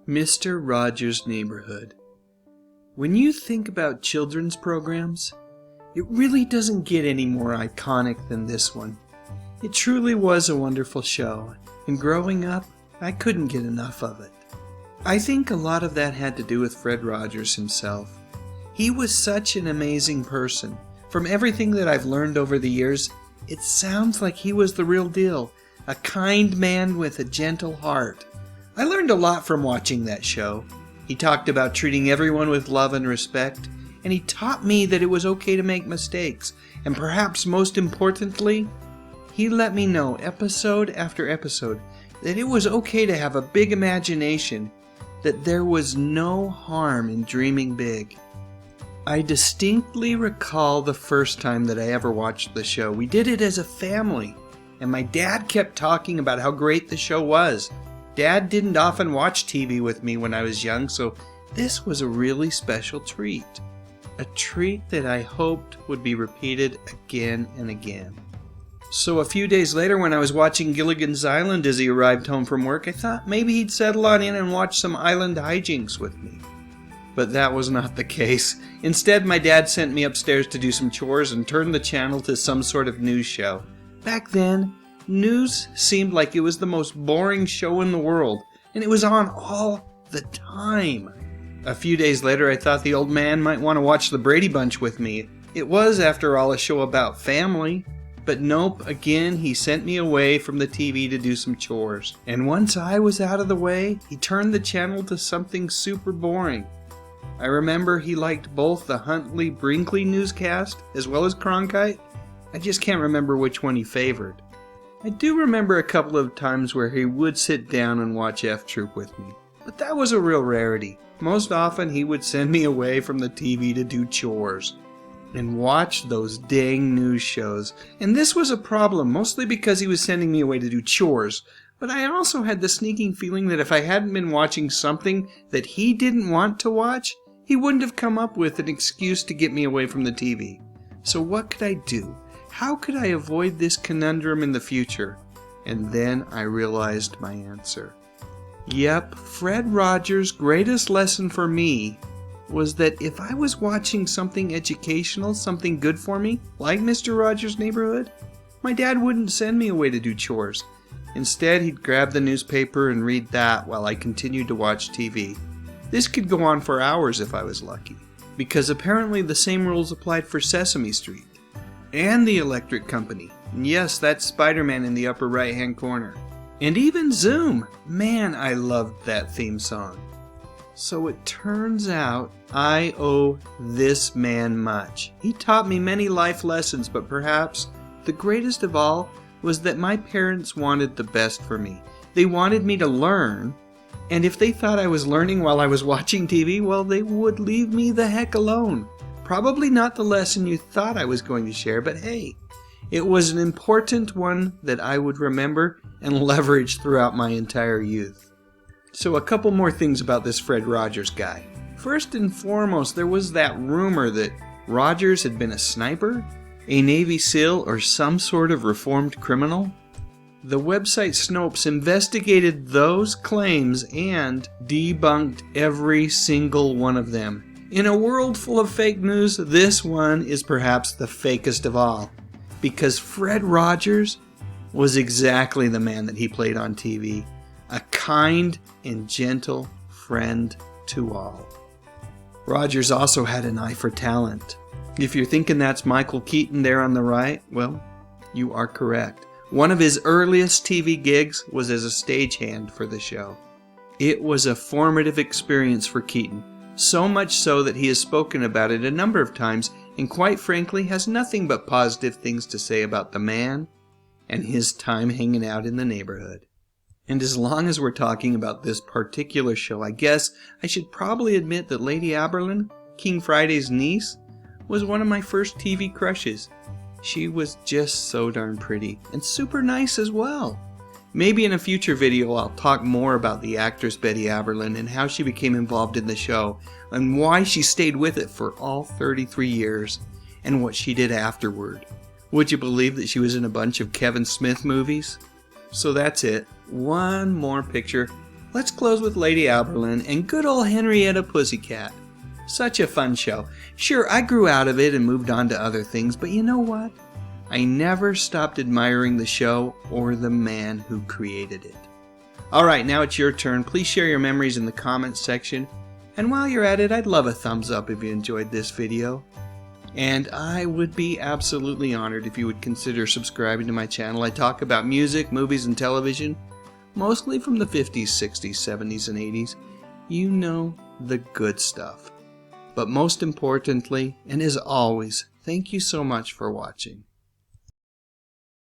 Mr. Rogers' Neighborhood. When you think about children's programs, it really doesn't get any more iconic than this one. It truly was a wonderful show, and growing up, I couldn't get enough of it. I think a lot of that had to do with Fred Rogers himself. He was such an amazing person. From everything that I've learned over the years, it sounds like he was the real deal, a kind man with a gentle heart. I learned a lot from watching that show. He talked about treating everyone with love and respect, and he taught me that it was okay to make mistakes, and perhaps most importantly, he let me know episode after episode that it was okay to have a big imagination, that there was no harm in dreaming big. I distinctly recall the first time that I ever watched the show. We did it as a family, and my dad kept talking about how great the show was. Dad didn't often watch TV with me when I was young, so this was a really special treat. A treat that I hoped would be repeated again and again. So a few days later, when I was watching Gilligan's Island as he arrived home from work, I thought maybe he'd settle on in and watch some island hijinks with me. But that was not the case. Instead, my dad sent me upstairs to do some chores and turned the channel to some sort of news show. Back then, news seemed like it was the most boring show in the world, and it was on all the time. A few days later, I thought the old man might want to watch the Brady Bunch with me. It was, after all, a show about family. But nope, again, he sent me away from the TV to do some chores. And once I was out of the way, he turned the channel to something super boring. I remember he liked both the Huntley-Brinkley newscast as well as Cronkite. I just can't remember which one he favored. I do remember a couple of times where he would sit down and watch F Troop with me, but that was a real rarity. Most often he would send me away from the TV to do chores and watch those dang news shows. And this was a problem, mostly because he was sending me away to do chores, but I also had the sneaking feeling that if I hadn't been watching something that he didn't want to watch, he wouldn't have come up with an excuse to get me away from the TV. So what could I do? How could I avoid this conundrum in the future? And then I realized my answer. Yep, Fred Rogers' greatest lesson for me was that if I was watching something educational, something good for me, like Mr. Rogers' Neighborhood, my dad wouldn't send me away to do chores. Instead, he'd grab the newspaper and read that while I continued to watch TV. This could go on for hours if I was lucky, because apparently the same rules applied for Sesame Street and the Electric Company. And yes, that's Spider-Man in the upper right-hand corner. And even Zoom. Man, I loved that theme song. So it turns out I owe this man much. He taught me many life lessons, but perhaps the greatest of all was that my parents wanted the best for me. They wanted me to learn, and if they thought I was learning while I was watching TV, well, they would leave me the heck alone. Probably not the lesson you thought I was going to share, but hey, it was an important one that I would remember and leverage throughout my entire youth. So a couple more things about this Fred Rogers guy. First and foremost, there was that rumor that Rogers had been a sniper, a Navy SEAL, or some sort of reformed criminal. The website Snopes investigated those claims and debunked every single one of them. In a world full of fake news, this one is perhaps the fakest of all, because Fred Rogers was exactly the man that he played on TV, a kind and gentle friend to all. Rogers also had an eye for talent. If you're thinking that's Michael Keaton there on the right, well, you are correct. One of his earliest TV gigs was as a stagehand for the show. It was a formative experience for Keaton, so much so that he has spoken about it a number of times and quite frankly has nothing but positive things to say about the man and his time hanging out in the neighborhood. And as long as we're talking about this particular show, I guess I should probably admit that Lady Aberlin, King Friday's niece, was one of my first TV crushes. She was just so darn pretty and super nice as well. Maybe in a future video I'll talk more about the actress Betty Aberlin and how she became involved in the show and why she stayed with it for all 33 years and what she did afterward. Would you believe that she was in a bunch of Kevin Smith movies? So that's it. One more picture. Let's close with Lady Alberlin and good old Henrietta Pussycat. Such a fun show. Sure, I grew out of it and moved on to other things, but you know what? I never stopped admiring the show or the man who created it. Alright, now it's your turn. Please share your memories in the comments section. And while you're at it, I'd love a thumbs up if you enjoyed this video. And I would be absolutely honored if you would consider subscribing to my channel. I talk about music, movies, and television, mostly from the 50s, 60s, 70s, and 80s. You know, the good stuff. But most importantly, and as always, thank you so much for watching.